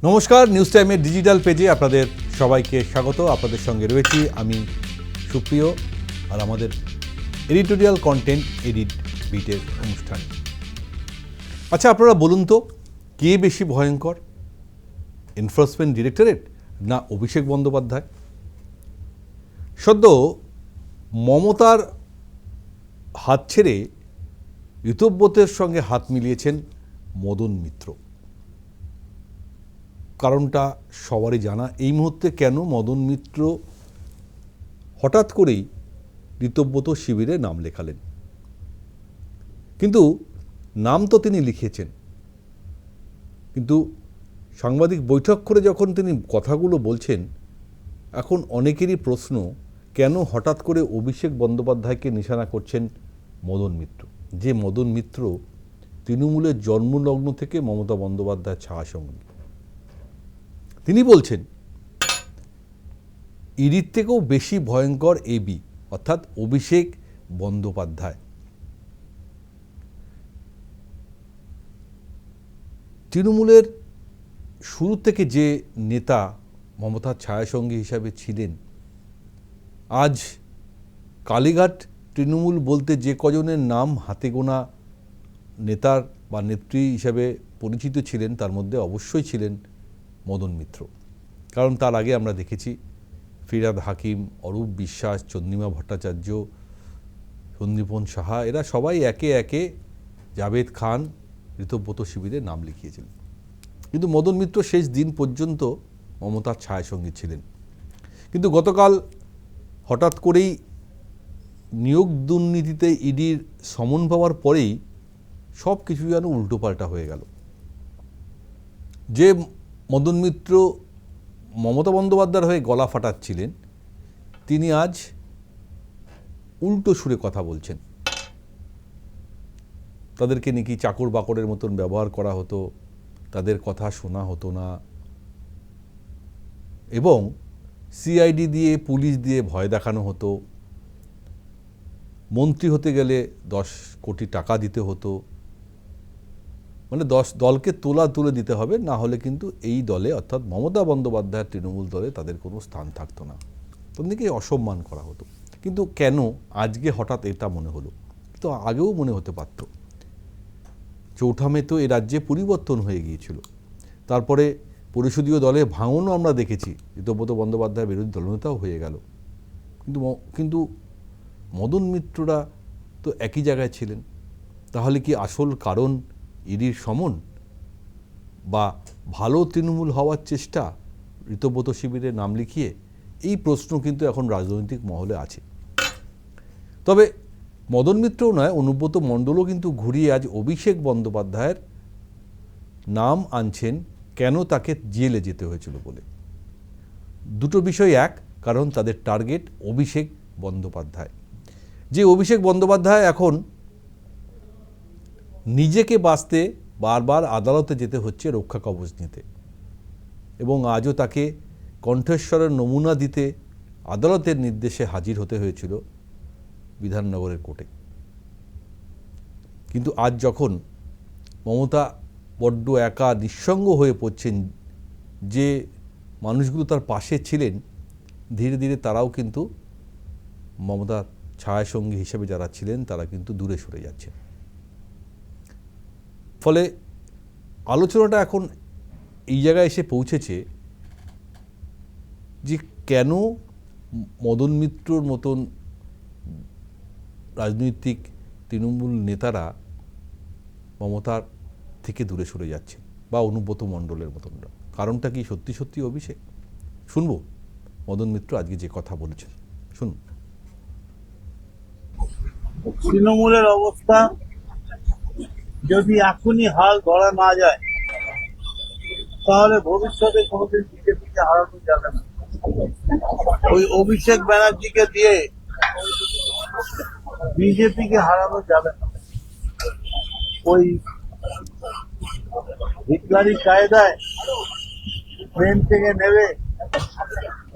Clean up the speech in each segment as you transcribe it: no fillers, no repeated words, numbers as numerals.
নমস্কার, নিউজ টাইমের ডিজিটাল পেজে আপনাদের সবাইকে স্বাগত। আপনাদের সঙ্গে রয়েছি আমি সুপ্রিয় আর আমাদের এডিটোরিয়াল কন্টেন্ট এডিট বিটের অনুষ্ঠান। আচ্ছা, আপনারা বলুন তো, কে বেশি ভয়ঙ্কর, এনফোর্সমেন্ট ডিরেক্টরেট না অভিষেক বন্দ্যোপাধ্যায়? সদ্য মমতার হাত ছেড়ে ঋতব্রতের সঙ্গে হাত মিলিয়েছেন মদন মিত্র। কারণটা সবারই জানা। এই মুহূর্তে কেন মদন মিত্র হঠাৎ করেই ঋতব্রত শিবিরে নাম লেখালেন? কিন্তু নাম তো তিনি লিখেছেন, কিন্তু সাংবাদিক বৈঠক করে যখন তিনি কথাগুলো বলছেন, এখন অনেকেরই প্রশ্ন, কেন হঠাৎ করে অভিষেক বন্দ্যোপাধ্যায়কে নিশানা করছেন মদন মিত্র? যে মদন মিত্র তৃণমূলের জন্মলগ্ন থেকে মমতা বন্দ্যোপাধ্যায়ের ছায়াসঙ্গী। তিনি বলছেন ইডির থেকেও বেশি ভয়ঙ্কর এবি, অর্থাৎ অভিষেক বন্দ্যোপাধ্যায়। তৃণমূলের শুরু থেকে যে নেতা মমতার ছায়াসঙ্গী হিসাবে ছিলেন, আজ কালীঘাট তৃণমূল বলতে যে কজনের নাম হাতে গোনা নেতার বা নেত্রী হিসাবে পরিচিত ছিলেন, তার মধ্যে অবশ্যই ছিলেন মদন মিত্র। কারণ তার আগে আমরা দেখেছি ফিরহাদ হাকিম, অরূপ বিশ্বাস, চন্দ্রিমা ভট্টাচার্য, সন্দীপন সাহা, এরা সবাই একে একে জাভেদ খান, ঋতব্রত শিবিরে নাম লিখিয়েছিলেন। কিন্তু মদন মিত্র শেষ দিন পর্যন্ত মমতার ছায়াসঙ্গী ছিলেন। কিন্তু গতকাল হঠাৎ করেই নিয়োগ দুর্নীতিতে ইডির সমন পাওয়ার পরেই সব কিছু যেন উল্টোপাল্টা হয়ে গেল। যে মদন মিত্র মমতা বন্দ্যোপাধ্যায়ের হয়ে গলা ফাটাচ্ছিলেন, তিনি আজ উল্টো সুরে কথা বলছেন। তাদেরকে নাকি চাকর বাকরের মতন ব্যবহার করা হতো, তাদের কথা শোনা হতো না, এবং সিআইডি দিয়ে, পুলিশ দিয়ে ভয় দেখানো হতো। মন্ত্রী হতে গেলে 10 কোটি টাকা দিতে হতো, মানে 10 দলকে তুলে দিতে হবে, না হলে কিন্তু এই দলে, অর্থাৎ মমতা বন্দ্যোপাধ্যায়ের তৃণমূল দলে তাদের কোনো স্থান থাকতো না। তাদেরকে অসম্মান করা হতো। কিন্তু কেন আজকে হঠাৎ এটা মনে হলো? তো আগেও মনে হতে পারত। চৌঠা মে তো এ রাজ্যে পরিবর্তন হয়ে গিয়েছিল। তারপরে পরিষদীয় দলে ভাঙনও আমরা দেখেছি, ঋতব্রত বন্দ্যোপাধ্যায় বিরোধী দলনেতাও হয়ে গেল। কিন্তু মদন মিত্ররা তো একই জায়গায় ছিলেন। তাহলে কি আসল কারণ ইডির সমন, বা ভালো তৃণমূল হওয়ার চেষ্টা ঋতব্রত শিবিরে নাম লিখিয়ে? এই প্রশ্ন কিন্তু এখন রাজনৈতিক মহলে আছে। তবে মদন মিত্রও নয়, অনুব্রত মণ্ডলও কিন্তু ঘুরিয়ে আজ অভিষেক বন্দ্যোপাধ্যায়ের নাম আনছেন, কেন তাকে জেলে যেতে হয়েছিল বলে। দুটো বিষয় এক, কারণ তাদের টার্গেট অভিষেক বন্দ্যোপাধ্যায়। যে অভিষেক বন্দ্যোপাধ্যায় এখন নিজেকে বাঁচতে বারবার আদালতে যেতে হচ্ছে রক্ষা কবচ নিতে, এবং আজও তাকে কণ্ঠস্বরের নমুনা দিতে আদালতের নির্দেশে হাজির হতে হয়েছিল বিধাননগরের কোর্টে। কিন্তু আজ যখন মমতা বড্ড একা নিঃসঙ্গ হয়ে পড়ছেন, যে মানুষগুলো তার পাশে ছিলেন, ধীরে ধীরে তারাও কিন্তু মমতার ছায়াসঙ্গী হিসেবে যারা ছিলেন, তারা কিন্তু দূরে সরে যাচ্ছেন। ফলে আলোচনাটা এখন এই জায়গায় এসে পৌঁছেছে যে কেন মদন মিত্রর মতন রাজনৈতিক তৃণমূল নেতারা মমতার থেকে দূরে সরে যাচ্ছে, বা অনুব্রত মণ্ডলের মতনরা। কারণটা কি সত্যি সত্যি অভিষেক? শুনবো মদন মিত্র আজকে যে কথা বলেছেন, শুনুন। তৃণমূলের অবস্থা যদি এখনই হাল ধরা না যায়, তাহলে ভবিষ্যতে কোনোদিন বিজেপিকে হারানো যাবে না। ওই অভিষেক ব্যানার্জিকে দিয়ে বিজেপিকে হারানো যাবে না। ওই হিটলারি কায়দায় ট্রেন থেকে নেমে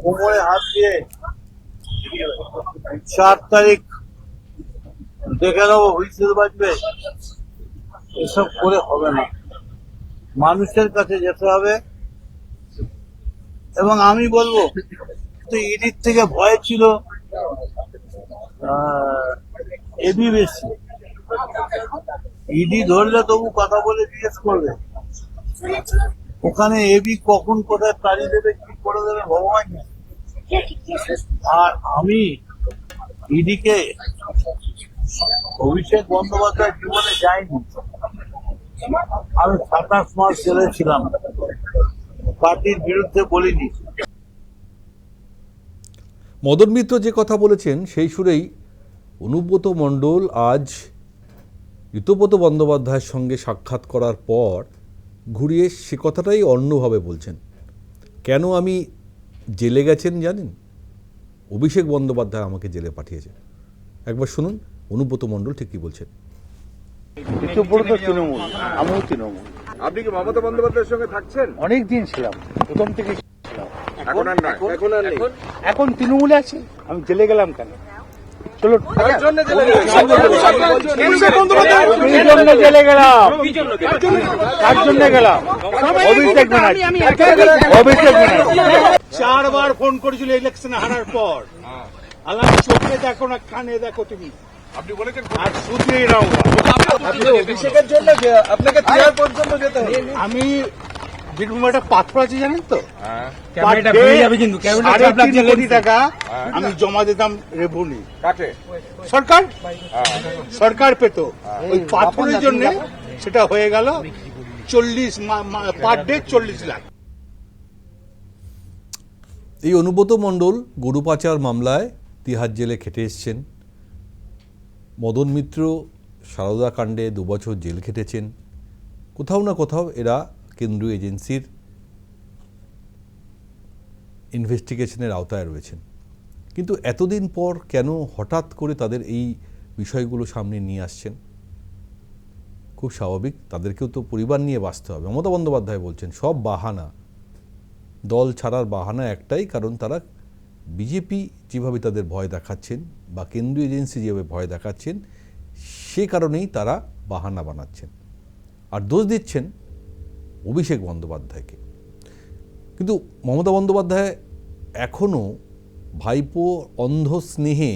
কোমরে হাত দিয়ে 4 তারিখ দেখে নেবো হুইসেল বাজবে, এসব করে হবে না। মানুষের কাছে যেতে হবে, এবং আমি বলবো তো ইডির থেকে ভয় ছিল এবি বেশি। ইডি ধরলে তবু কথা বলে জিজ্ঞেস করবে, ওখানে এবি কখন কোথায় তাড়ি দেবে কি করে দেবে ভগবান জানে। আর আমি ইডিকে অভিষেক বন্দ্যোপাধ্যায় জীবনে যাইনি। আমি 27 মাস জেলে ছিলাম, পার্টির বিরুদ্ধে বলিনি। মদন মিত্র যে কথা বলেছেন সেই সুরেই অনুব্রত মণ্ডল আজ ঋতব্রত বন্দ্যোপাধ্যায়ের সঙ্গে সাক্ষাৎ করার পর ঘুরিয়ে সে কথাটাই অন্যভাবে বলছেন। কেন আমি জেলে গেছেন জানেন? অভিষেক বন্দ্যোপাধ্যায় আমাকে জেলে পাঠিয়েছে। একবার শুনুন অনুব্রত মণ্ডল ঠিক কী বলছেন। তৃণমূল, আমিও তৃণমূল। আপনি কি মমতা বন্দ্যোপাধ্যায়ের সঙ্গে থাকছেন? অনেক দিন ছিলাম, প্রথম থেকে ছিলাম। এখন আর নয়, এখন আর নেই। এখন তৃণমূলে আছি। আমি জেলে গেলাম কেন? চলো কার জন্য জেলে গেলেন? এই জন্য জেলে গেলাম। কার জন্য গেলাম? অভিষেক ব্যানার্জি। অভিষেক ব্যানার্জি 4 বার ফোন করেছিল ইলেকশনে হারার পর। আল্লাহ চোখে দেখো না কানে দেখো তুমি, আপনি বলেছেন আর শুধুই নাও। আপনি অভিষেকের জন্য আপনাকে তিহার পর্যন্ত যেতে হবে। আমি বীরভূমে একটা পাত্র আছে জানেন তো, ক্যামেরাটা ভেঙে যাবে কিন্তু, ক্যামেরাটা খারাপ লাগছে, 3.5 কোটি টাকা আমি জমা দিতাম রেভিনিউ। কাটে সরকার সরকার পেত, ওই পাথরের জন্য সেটা হয়ে গেল 40 পার ডে 40 লাখ। এই অনুব্রত মণ্ডল গরু পাচার মামলায় তিহার জেলে খেটে এসছেন। মদন মিত্র সারদা কাণ্ডে 2 বছর জেল খেটেছেন। কোথাও না কোথাও এরা কেন্দ্রীয় এজেন্সির ইনভেস্টিগেশনের আওতায় রয়েছেন। কিন্তু এতদিন পর কেন হঠাৎ করে তাদের এই বিষয়গুলো সামনে নিয়ে আসছেন? খুব স্বাভাবিক, তাদেরকেও তো পরিবার নিয়ে বাঁচতে হবে। মমতা বন্দ্যোপাধ্যায় বলছেন সব বাহানা, দল ছাড়ার বাহানা একটাই, কারণ তারা বিজেপি যেভাবে তাদের ভয় দেখাচ্ছেন বা কেন্দ্রীয় এজেন্সি যেভাবে ভয় দেখাচ্ছেন সে কারণেই তারা বাহানা বানাচ্ছেন আর দোষ দিচ্ছেন অভিষেক বন্দ্যোপাধ্যায়কে। কিন্তু মমতা বন্দ্যোপাধ্যায় এখনও ভাইপো অন্ধ স্নেহে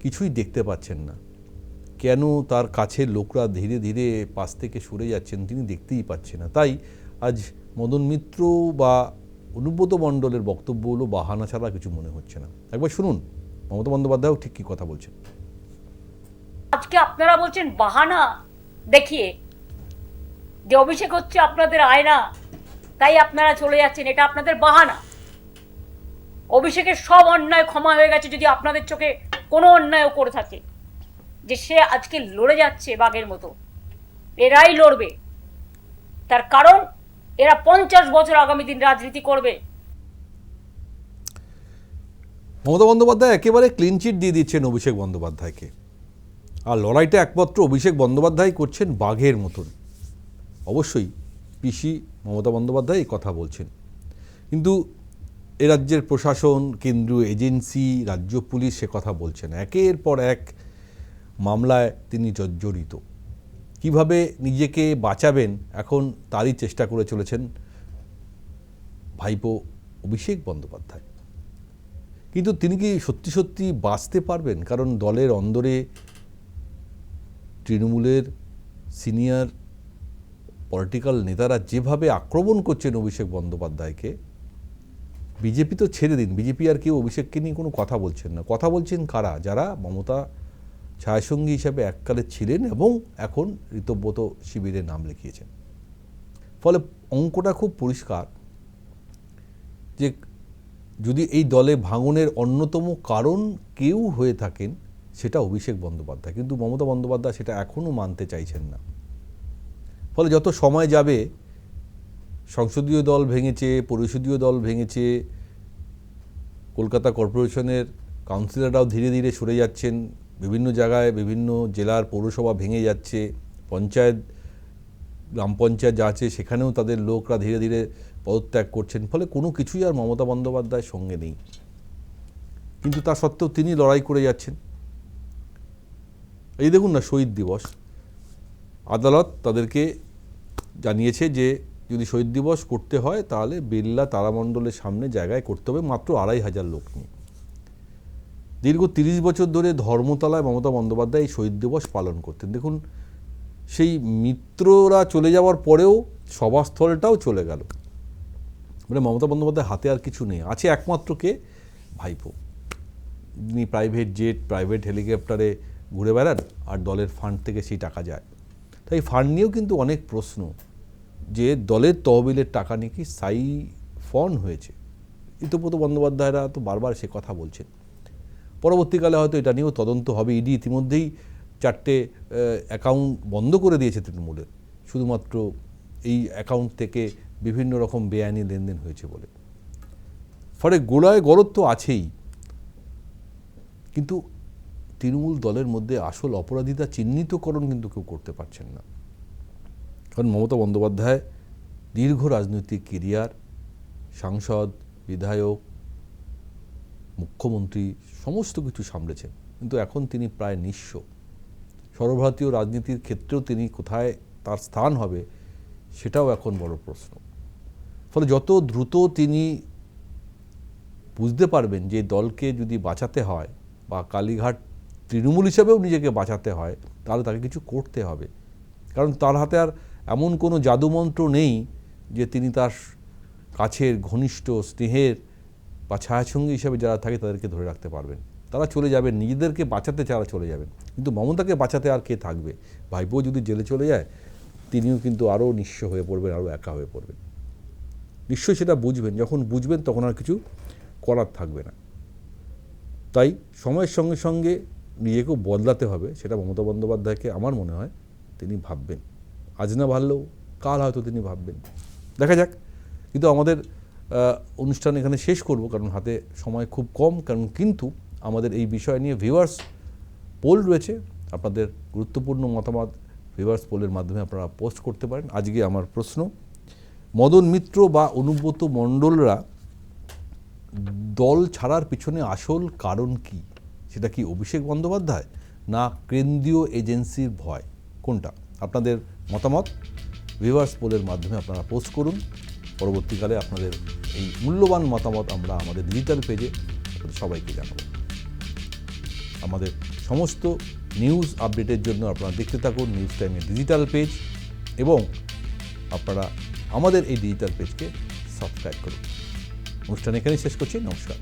কিছুই দেখতে পাচ্ছেন না। কেন তার কাছের লোকরা ধীরে ধীরে পাশ থেকে সরে যাচ্ছেন তিনি দেখতেই পাচ্ছেন না। তাই আজ মদন মিত্র বা অনুব্রত মণ্ডলের বক্তব্য হলো বাহানা ছাড়া কিছু মনে হচ্ছে না। একবার শুনুন মমতা বন্দ্যোপাধ্যায়ও ঠিক কী কথা বলছেন। আজকে আপনারা বলছেন বাহানা দেখিয়ে যে অভিষেক হচ্ছে আপনাদের আয়না, তাই আপনারা চলে যাচ্ছেন, এটা আপনাদের বাহানা। অভিষেকের সব অন্যায় ক্ষমা হয়ে গেছে যদি আপনাদের চোখে কোনো অন্যায়ও করে থাকে। যে সে আজকে লড়ে যাচ্ছে বাঘের মতো, এরাই লড়বে। তার কারণ এরা 50 বছর আগামী দিন রাজনীতি করবে। মমতা বন্দ্যোপাধ্যায় একেবারে ক্লিন চিট দিয়ে দিচ্ছেন অভিষেক বন্দ্যোপাধ্যায়কে, আর লড়াইটা একমাত্র অভিষেক বন্দ্যোপাধ্যায় করছেন বাঘের মতন। অবশ্যই পিসি মমতা বন্দ্যোপাধ্যায় এই কথা বলছেন, কিন্তু এ রাজ্যের প্রশাসন, কেন্দ্রীয় এজেন্সি, রাজ্য পুলিশ সে কথা বলছেন। একের পর এক মামলায় তিনি জর্জরিত। কিভাবে নিজেকে বাঁচাবেন এখন তারই চেষ্টা করে চলেছেন ভাইপো অভিষেক বন্দ্যোপাধ্যায়। কিন্তু তিনি কি সত্যি সত্যি বাঁচতে পারবেন? কারণ দলের অন্দরে তৃণমূলের সিনিয়র পলিটিক্যাল নেতারা যেভাবে আক্রমণ করছেন অভিষেক বন্দ্যোপাধ্যায়কে, বিজেপি তো ছেড়ে দিন, বিজেপি আর কেউ অভিষেককে নিয়ে কোনো কথা বলছেন না। কথা বলছেন কারা? যারা মমতা ছায়াসঙ্গী হিসাবে এককালে ছিলেন এবং এখন ঋতব্রত শিবিরে নাম লিখিয়েছেন। ফলে অঙ্কটা খুব পরিষ্কার যে যদি এই দলে ভাঙনের অন্যতম কারণ কেউ হয়ে থাকেন সেটা অভিষেক বন্দ্যোপাধ্যায়, কিন্তু মমতা বন্দ্যোপাধ্যায় সেটা এখনও মানতে চাইছেন না। ফলে যত সময় যাবে সংসদীয় দল ভেঙেছে, পরিষদীয় দল ভেঙেছে, কলকাতা কর্পোরেশনের কাউন্সিলররাও ধীরে ধীরে সরে যাচ্ছেন, বিভিন্ন জায়গায় বিভিন্ন জেলার পৌরসভা ভেঙে যাচ্ছে, পঞ্চায়েত, গ্রাম পঞ্চায়েত যা আছে সেখানেও তাদের লোকরা ধীরে ধীরে পদত্যাগ করছেন। ফলে কোনো কিছুই আর মমতা বন্দ্যোপাধ্যায়ের সঙ্গে নেই, কিন্তু তা সত্ত্বেও তিনি লড়াই করে যাচ্ছেন। এই দেখুন না, শহীদ দিবস, আদালত তাদেরকে জানিয়েছে যে যদি শহীদ দিবস করতে হয় তাহলে বিড়লা তারামণ্ডলের সামনে জায়গায় করতে হবে মাত্র 2,500 লোক নিয়ে। দীর্ঘ 30 বছর ধরে ধর্মতলায় মমতা বন্দ্যোপাধ্যায় এই শহীদ দিবস পালন করতেন। দেখুন, সেই মিত্ররা চলে যাওয়ার পরেও সভাস্থলটাও চলে গেল। মানে মমতা বন্দ্যোপাধ্যায়ের হাতে আর কিছু নেই, আছে একমাত্র কে? ভাইপো। তিনি প্রাইভেট জেট, প্রাইভেট হেলিকপ্টারে ঘুরে বেড়ান আর দলের ফান্ড থেকে সেই টাকা যায়। তাই ফান্ড নিয়েও কিন্তু অনেক প্রশ্ন, যে দলের তহবিলের টাকা নিয়ে কি সাইফন হয়েছে। ইতোপত বন্দ্যোপাধ্যায়রা তো বারবার সে কথা বলছেন। পরবর্তীকালে হয়তো এটা নিয়েও তদন্ত হবে। ইডি ইতিমধ্যেই 4টে অ্যাকাউন্ট বন্ধ করে দিয়েছে তৃণমূলের, শুধুমাত্র এই অ্যাকাউন্ট থেকে বিভিন্ন রকম বেআইনি লেনদেন হয়েছে বলে। ফলে গোড়ায় গরদ তো আছেই, কিন্তু তৃণমূল দলের মধ্যে আসল অপরাধিতা চিহ্নিতকরণ কিন্তু কেউ করতে পারছেন না। কারণ মমতা বন্দ্যোপাধ্যায় দীর্ঘ রাজনৈতিক কেরিয়ার, সাংসদ, বিধায়ক, মুখ্যমন্ত্রী সমস্ত কিছু সামলেছেন, কিন্তু এখন তিনি প্রায় নিঃস্ব। সর্বভারতীয় রাজনীতির ক্ষেত্রেও তিনি কোথায় তার স্থান হবে সেটাও এখন বড় প্রশ্ন। ফলে যত দ্রুত তিনি বুঝতে পারবেন যে দলকে যদি বাঁচাতে হয় বা কালীঘাট তৃণমূল হিসাবেও নিজেকে বাঁচাতে হয়, তাহলে তাকে কিছু করতে হবে। কারণ তার হাতে আর এমন কোনো জাদুমন্ত্র নেই যে তিনি তার কাছের ঘনিষ্ঠ স্নেহের বা ছায়াসঙ্গী হিসাবে যারা থাকে তাদেরকে ধরে রাখতে পারবেন। তারা চলে যাবেন, নিজেদেরকে বাঁচাতে যারা চলে যাবেন, কিন্তু মমতাকে বাঁচাতে আর কে থাকবে? ভাইপো যদি জেলে চলে যায়, তিনিও কিন্তু আরও নিঃস্ব হয়ে পড়বেন, আরও একা হয়ে পড়বেন। নিশ্চয়ই সেটা বুঝবেন, যখন বুঝবেন তখন আর কিছু করার থাকবে না। তাই সময়ের সঙ্গে সঙ্গে নিজেকেও বদলাতে হবে, সেটা মমতা বন্দ্যোপাধ্যায়কে আমার মনে হয় তিনি ভাববেন। আজ না ভাবলেও কাল হয়তো তিনি ভাববেন, দেখা যাক। কিন্তু আমাদের অনুষ্ঠান এখানে শেষ করব, কারণ হাতে সময় খুব কম। কিন্তু আমাদের এই বিষয় নিয়ে ভিউয়ার্স পোল রয়েছে, আপনাদের গুরুত্বপূর্ণ মতামত ভিউয়ার্স পোলের মাধ্যমে আপনারা পোস্ট করতে পারেন। আজকে আমার প্রশ্ন, মদন মিত্র বা অনুব্রত মণ্ডলরা দল ছাড়ার পিছনে আসল কারণ কি? সেটা কি অভিষেক বন্দ্যোপাধ্যায় না কেন্দ্রীয় এজেন্সির ভয়? কোনটা? আপনাদের মতামত ভিউয়ার্স পোলের মাধ্যমে আপনারা পোস্ট করুন। পরবর্তীকালে আপনাদের এই মূল্যবান মতামত আমরা আমাদের ডিজিটাল পেজে সবাইকে জানাবো। আমাদের সমস্ত নিউজ আপডেটের জন্য আপনারা দেখতে থাকুন নিউজ টাইমের ডিজিটাল পেজ, এবং আপনারা আমাদের এই ডিজিটাল পেজকে সাবস্ক্রাইব করুন। অনুষ্ঠান এখানেই শেষ করছি। নমস্কার।